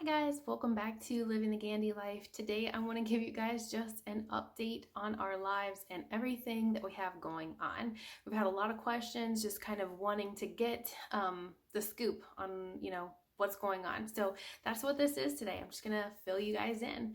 Hi guys, welcome back to Living the Gandy Life. Today I want to give you guys just an update on our lives and everything that we have going on. We've had a lot of questions, just kind of wanting to get the scoop on, what's going on. So that's what this is today. I'm just going to fill you guys in.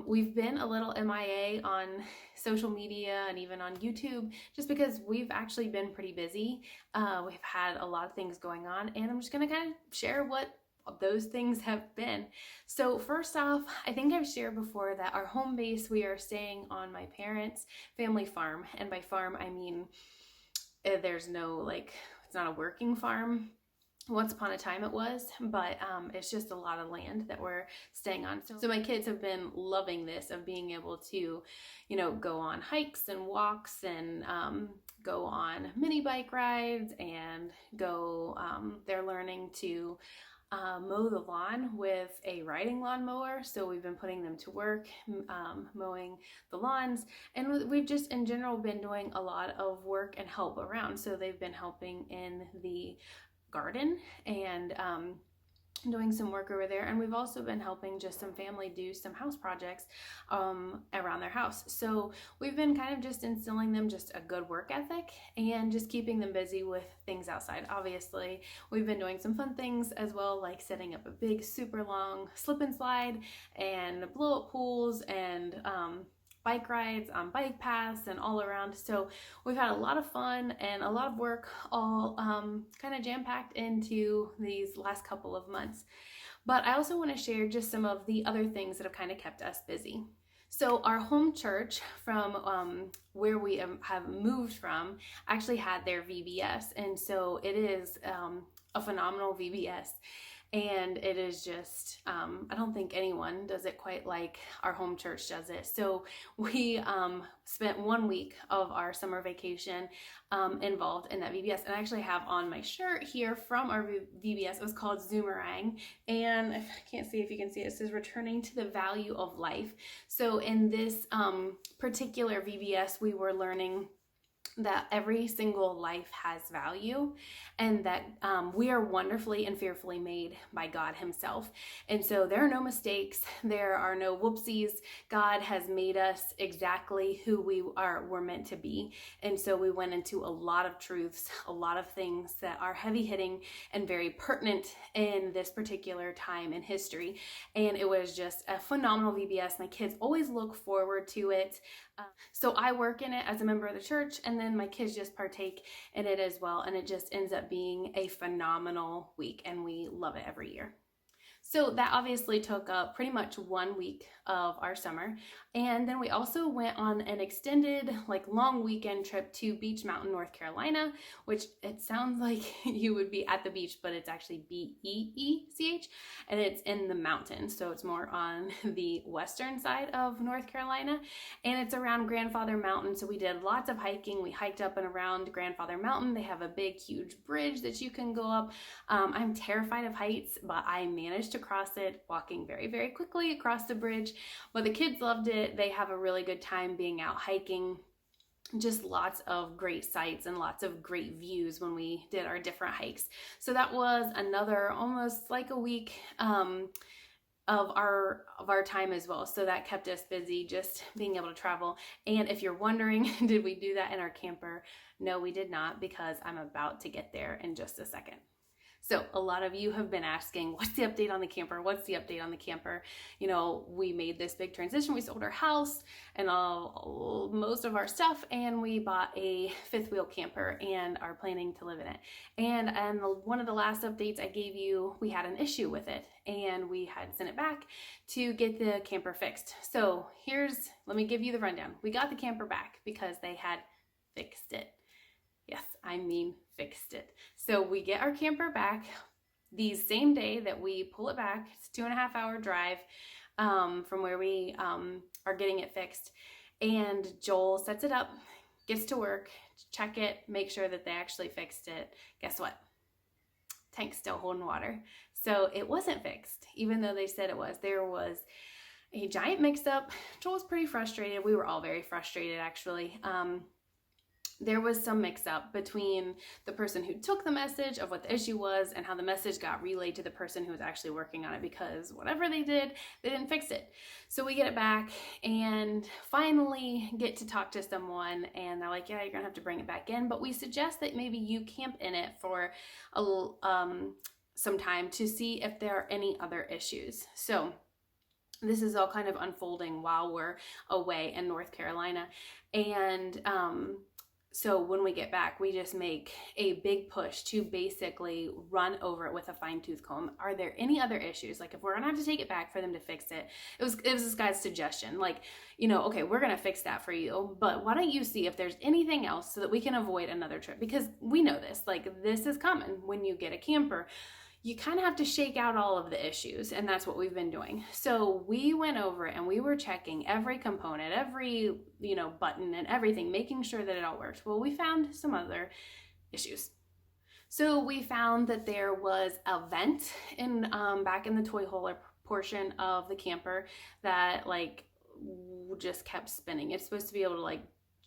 We've been a little MIA on social media and even on YouTube just because we've actually been pretty busy. We've had a lot of things going on, and I'm just going to kind of share what those things have been. So first off, I think I've shared before that our home base, we are staying on my parents' family farm. And by farm, I mean there's no, it's not a working farm. Once upon a time it was, but it's just a lot of land that we're staying on. So my kids have been loving this, of being able to, go on hikes and walks and go on mini bike rides and go, they're learning to mow the lawn with a riding lawnmower. So we've been putting them to work mowing the lawns, and we've just in general been doing a lot of work and help around. So they've been helping in the garden and doing some work over there, and we've also been helping just some family do some house projects around their house. So we've been kind of just instilling them just a good work ethic and just keeping them busy with things outside. Obviously, we've been doing some fun things as well, like setting up a big super long slip and slide and blow up pools and bike rides on bike paths and all around. So we've had a lot of fun and a lot of work all kind of jam-packed into these last couple of months. But I also want to share just some of the other things that have kind of kept us busy. So our home church from where we have moved from actually had their VBS, and so it is a phenomenal VBS. And it is just, I don't think anyone does it quite like our home church does it. So we spent 1 week of our summer vacation involved in that VBS. And I actually have on my shirt here from our VBS. It was called Zoomerang. And I can't see if you can see it, it says returning to the value of life. So in this particular VBS, we were learning that every single life has value, and that we are wonderfully and fearfully made by God himself. And so there are no mistakes, there are no whoopsies. God has made us exactly who we're meant to be. And so we went into a lot of truths, a lot of things that are heavy hitting and very pertinent in this particular time in history. And it was just a phenomenal VBS. My kids always look forward to it. So I work in it as a member of the church, and then my kids just partake in it as well. And it just ends up being a phenomenal week, and we love it every year. So that obviously took up pretty much 1 week of our summer. And then we also went on an extended, long weekend trip to Beach Mountain, North Carolina, which it sounds like you would be at the beach, but it's actually Beech, and it's in the mountains. So it's more on the western side of North Carolina, and it's around Grandfather Mountain. So we did lots of hiking. We hiked up and around Grandfather Mountain. They have a big, huge bridge that you can go up. I'm terrified of heights, but I managed to cross it walking very, very quickly across the bridge. But the kids loved it. They have a really good time being out hiking. Just lots of great sights and lots of great views when we did our different hikes. So that was another almost like a week of our time as well. So that kept us busy, just being able to travel. And if you're wondering, did we do that in our camper? No, we did not, because I'm about to get there in just a second. So a lot of you have been asking, what's the update on the camper? What's the update on the camper? We made this big transition. We sold our house and most of our stuff, and we bought a fifth wheel camper and are planning to live in it. And one of the last updates I gave you, we had an issue with it, and we had sent it back to get the camper fixed. So let me give you the rundown. We got the camper back because they had fixed it. Yes, I mean fixed it. So we get our camper back the same day that we pull it back. It's a 2.5 hour drive from where we are getting it fixed. And Joel sets it up, gets to work, check it, make sure that they actually fixed it. Guess what? Tank's still holding water. So it wasn't fixed, even though they said it was. There was a giant mix-up. Joel was pretty frustrated. We were all very frustrated, actually. there was some mix up between the person who took the message of what the issue was and how the message got relayed to the person who was actually working on it, because whatever they did, they didn't fix it. So we get it back and finally get to talk to someone, and they're like, yeah, you're gonna have to bring it back in, but we suggest that maybe you camp in it for some time to see if there are any other issues. So this is all kind of unfolding while we're away in North Carolina. And so when we get back, we just make a big push to basically run over it with a fine-tooth comb. Are there any other issues? Like, if we're gonna have to take it back for them to fix it, it was this guy's suggestion, like, you know, okay, we're gonna fix that for you, but why don't you see if there's anything else so that we can avoid another trip? Because we know this, like, this is common when you get a camper. You kind of have to shake out all of the issues, and that's what we've been doing. So we went over and we were checking every component, every, you know, button and everything, making sure that it all worked. Well, we found some other issues. So we found that there was a vent in back in the toy hauler portion of the camper that like just kept spinning. It's supposed to be able to like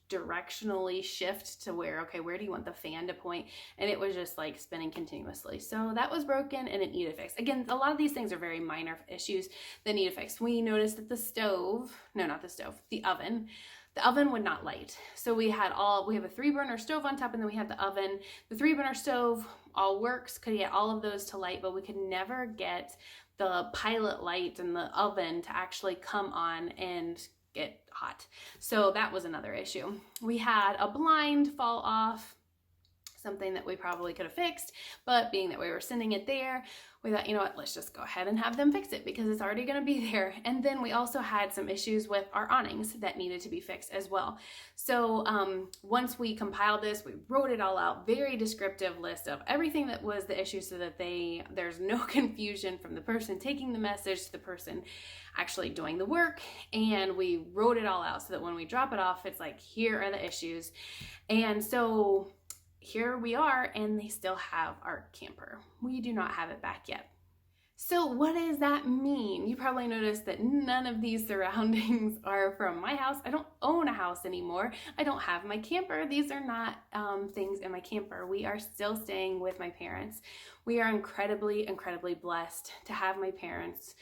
directionally shift to where, okay, where do you want the fan to point? And it was just like spinning continuously. So that was broken and it needed a fix. Again, a lot of these things are very minor issues that need a fix. We noticed that the oven would not light. So we have a 3-burner stove on top, and then we had the oven. The 3-burner stove all works, could get all of those to light, but we could never get the pilot light and the oven to actually come on and get hot. So that was another issue. We had a blind fall off, something that we probably could have fixed, but being that we were sending it there, we thought, you know what, let's just go ahead and have them fix it because it's already going to be there. And then we also had some issues with our awnings that needed to be fixed as well. So once we compiled this, we wrote it all out, very descriptive list of everything that was the issue, so that there's no confusion from the person taking the message to the person actually doing the work. And we wrote it all out so that when we drop it off, it's like, here are the issues. And so here we are, and they still have our camper. We do not have it back yet. So what does that mean? You probably noticed that none of these surroundings are from my house. I don't own a house anymore. I don't have my camper. These are not things in my camper. We are still staying with my parents. We are incredibly, incredibly blessed to have my parents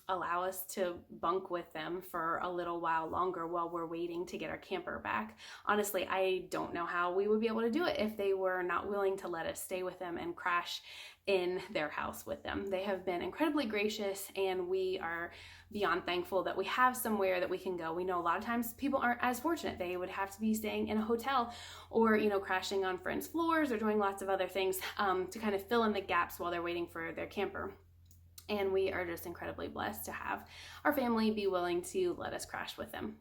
allow us to bunk with them for a little while longer while we're waiting to get our camper back. Honestly, I don't know how we would be able to do it if they were not willing to let us stay with them and crash in their house with them. They have been incredibly gracious, and we are beyond thankful that we have somewhere that we can go. We know a lot of times people aren't as fortunate. They would have to be staying in a hotel or, you know, crashing on friends' floors or doing lots of other things to kind of fill in the gaps while they're waiting for their camper. And we are just incredibly blessed to have our family be willing to let us crash with them.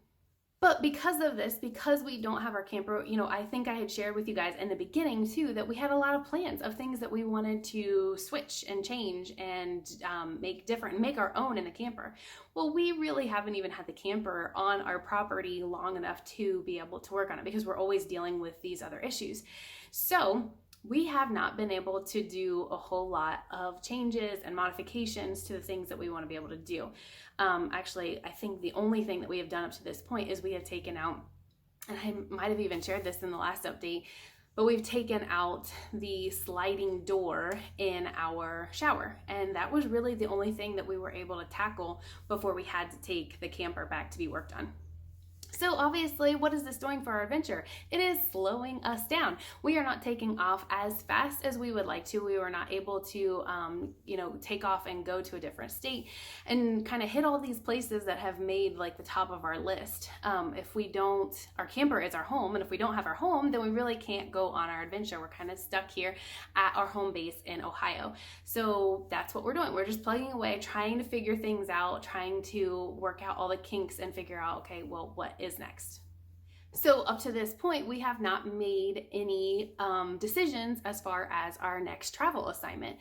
But because of this, because we don't have our camper, you know, I think I had shared with you guys in the beginning too that we had a lot of plans of things that we wanted to switch and change and make different, make our own in the camper. Well, we really haven't even had the camper on our property long enough to be able to work on it because we're always dealing with these other issues. So we have not been able to do a whole lot of changes and modifications to the things that we want to be able to do. Actually, I think the only thing that we have done up to this point is we have taken out, and I might have even shared this in the last update, but we've taken out the sliding door in our shower. And that was really the only thing that we were able to tackle before we had to take the camper back to be worked on. So obviously, what is this doing for our adventure? It is slowing us down. We are not taking off as fast as we would like to. We were not able to, take off and go to a different state and kind of hit all these places that have made like the top of our list. If we don't, our camper is our home, and if we don't have our home, then we really can't go on our adventure. We're kind of stuck here at our home base in Ohio. So that's what we're doing. We're just plugging away, trying to figure things out, trying to work out all the kinks and figure out, okay, well, what is next? So up to this point, we have not made any decisions as far as our next travel assignment.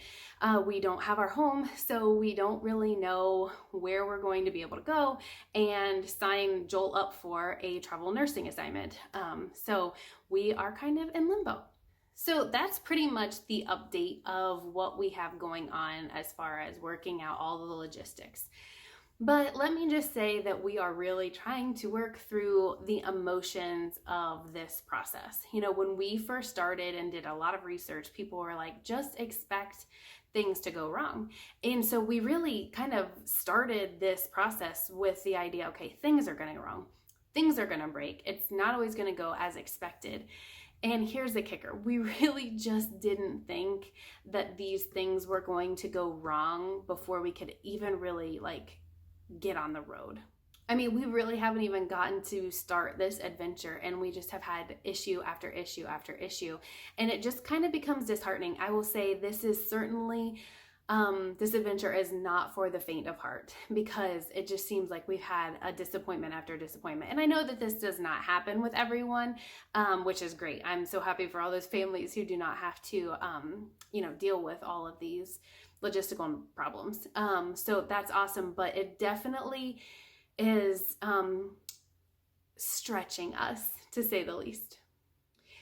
We don't have our home, so we don't really know where we're going to be able to go and sign Joel up for a travel nursing assignment. So we are kind of in limbo. So that's pretty much the update of what we have going on as far as working out all the logistics. But let me just say that we are really trying to work through the emotions of this process. You know, when we first started and did a lot of research, people were like, just expect things to go wrong. And so we really kind of started this process with the idea, okay, things are going to go wrong. Things are going to break. It's not always going to go as expected. And here's the kicker. We really just didn't think that these things were going to go wrong before we could even really get on the road. I mean, we really haven't even gotten to start this adventure, and we just have had issue after issue after issue, and it just kind of becomes disheartening. I will say this is certainly, this adventure is not for the faint of heart, because it just seems like we've had a disappointment after disappointment. And I know that this does not happen with everyone, which is great. I'm so happy for all those families who do not have to, deal with all of these logistical problems. So that's awesome, but it definitely is stretching us, to say the least.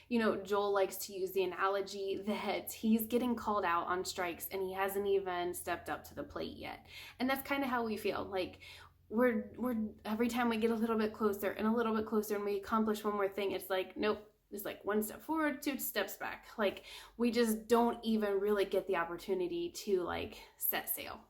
You know, Joel likes to use the analogy that he's getting called out on strikes and he hasn't even stepped up to the plate yet. And that's kind of how we feel. Like we're every time we get a little bit closer and a little bit closer and we accomplish one more thing, it's like, nope. It's like one step forward, 2 steps back. Like we just don't even really get the opportunity to set sail.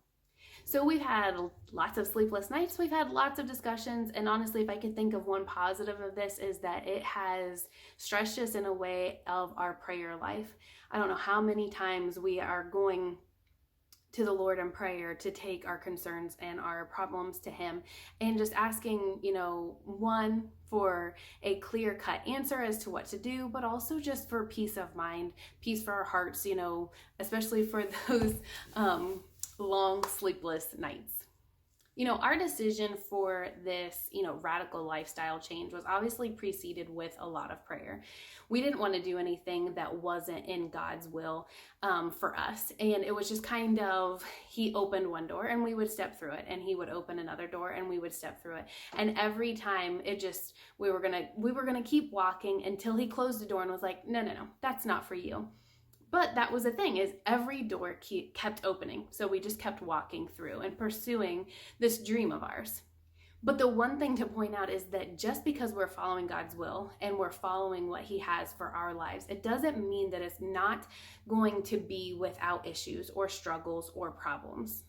So we've had lots of sleepless nights. We've had lots of discussions. And honestly, if I could think of one positive of this, is that it has stretched us in a way of our prayer life. I don't know how many times we are going to the Lord in prayer to take our concerns and our problems to Him, and just asking, one, for a clear-cut answer as to what to do, but also just for peace of mind, peace for our hearts, especially for those long sleepless nights. Our decision for this, radical lifestyle change was obviously preceded with a lot of prayer. We didn't want to do anything that wasn't in God's will for us. And it was just kind of, He opened one door and we would step through it, and He would open another door and we would step through it. And every time we were going to keep walking until He closed the door and was like, no, that's not for you. But that was the thing, is every door kept opening. So we just kept walking through and pursuing this dream of ours. But the one thing to point out is that just because we're following God's will and we're following what He has for our lives, it doesn't mean that it's not going to be without issues or struggles or problems.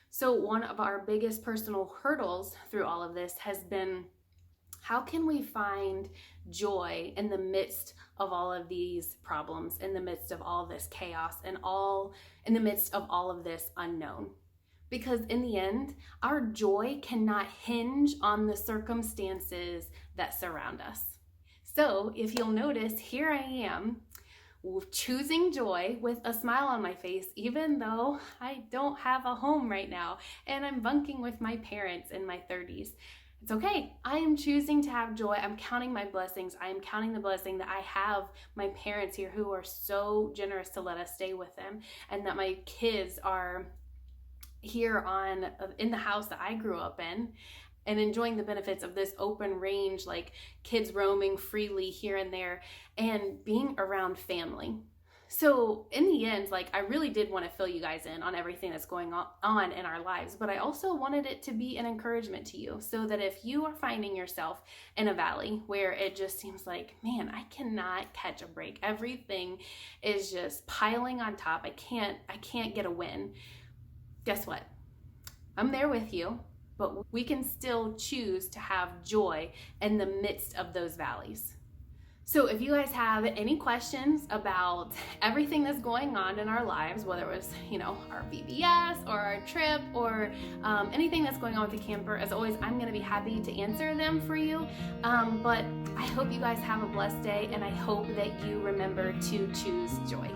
So one of our biggest personal hurdles through all of this has been, how can we find joy in the midst of all of these problems, in the midst of all this chaos, and in the midst of all of this unknown? Because in the end, our joy cannot hinge on the circumstances that surround us. So if you'll notice, here I am choosing joy with a smile on my face, even though I don't have a home right now and I'm bunking with my parents in my 30s. It's okay. I am choosing to have joy. I'm counting my blessings. I am counting the blessing that I have my parents here who are so generous to let us stay with them, and that my kids are here in the house that I grew up in, and enjoying the benefits of this open range, kids roaming freely here and there, and being around family. So in the end, I really did want to fill you guys in on everything that's going on in our lives, but I also wanted it to be an encouragement to you, so that if you are finding yourself in a valley where it just seems like, man, I cannot catch a break. Everything is just piling on top. I can't get a win. Guess what? I'm there with you, but we can still choose to have joy in the midst of those valleys. So if you guys have any questions about everything that's going on in our lives, whether it was, our VBS or our trip or anything that's going on with the camper, as always, I'm going to be happy to answer them for you. But I hope you guys have a blessed day, and I hope that you remember to choose joy.